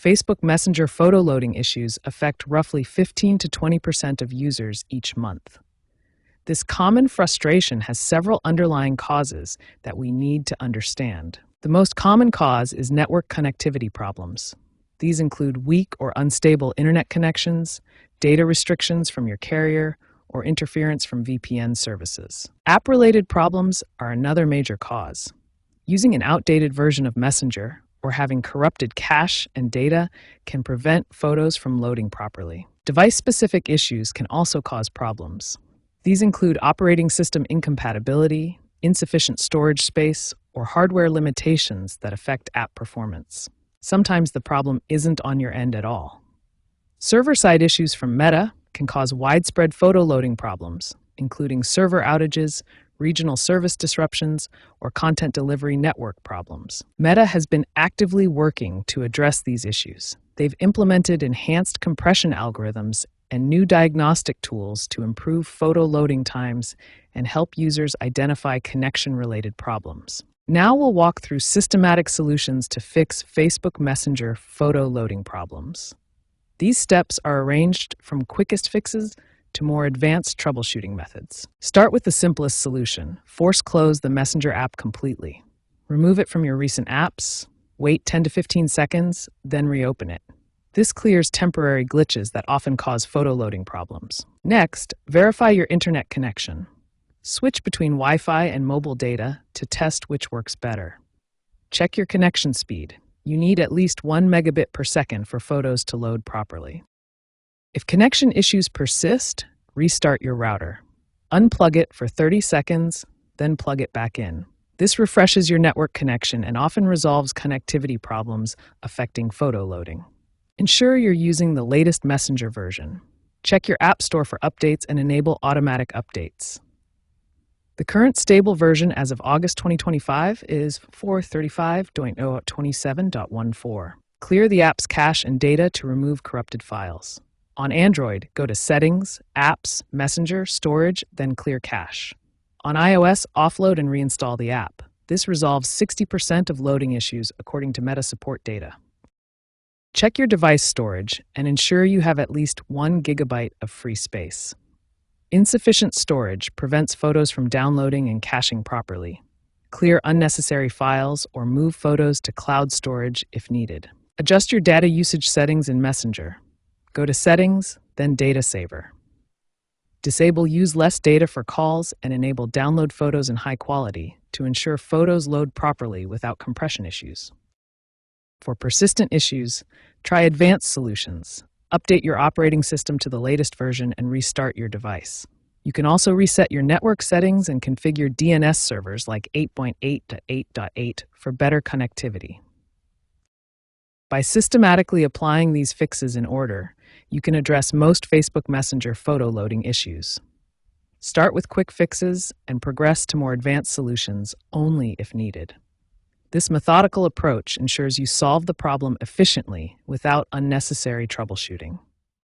Facebook Messenger photo loading issues affect roughly 15 to 20% of users each month. This common frustration has several underlying causes that we need to understand. The most common cause is network connectivity problems. These include weak or unstable internet connections, data restrictions from your carrier, or interference from VPN services. App-related problems are another major cause. Using an outdated version of Messenger or having corrupted cache and data can prevent photos from loading properly. Device-specific issues can also cause problems. These include operating system incompatibility, insufficient storage space, or hardware limitations that affect app performance. Sometimes the problem isn't on your end at all. Server-side issues from Meta can cause widespread photo loading problems, including server outages, regional service disruptions, or content delivery network problems. Meta has been actively working to address these issues. They've implemented enhanced compression algorithms and new diagnostic tools to improve photo loading times and help users identify connection-related problems. Now we'll walk through systematic solutions to fix Facebook Messenger photo loading problems. These steps are arranged from quickest fixes to more advanced troubleshooting methods. Start with the simplest solution. Force close the Messenger app completely. Remove it from your recent apps, wait 10 to 15 seconds, then reopen it. This clears temporary glitches that often cause photo loading problems. Next, verify your internet connection. Switch between Wi-Fi and mobile data to test which works better. Check your connection speed. You need at least 1 megabit per second for photos to load properly. If connection issues persist, restart your router. Unplug it for 30 seconds, then plug it back in. This refreshes your network connection and often resolves connectivity problems affecting photo loading. Ensure you're using the latest Messenger version. Check your App Store for updates and enable automatic updates. The current stable version as of August 2025 is 435.027.14. Clear the app's cache and data to remove corrupted files. On Android, go to Settings, Apps, Messenger, Storage, then Clear Cache. On iOS, offload and reinstall the app. This resolves 60% of loading issues according to Meta support data. Check your device storage and ensure you have at least 1 gigabyte of free space. Insufficient storage prevents photos from downloading and caching properly. Clear unnecessary files or move photos to cloud storage if needed. Adjust your data usage settings in Messenger. Go to Settings, then Data Saver. Disable Use Less Data for calls and enable Download Photos in high quality to ensure photos load properly without compression issues. For persistent issues, try advanced solutions. Update your operating system to the latest version and restart your device. You can also reset your network settings and configure DNS servers like 8.8 to 8.8 for better connectivity. By systematically applying these fixes in order, you can address most Facebook Messenger photo loading issues. Start with quick fixes and progress to more advanced solutions only if needed. This methodical approach ensures you solve the problem efficiently without unnecessary troubleshooting.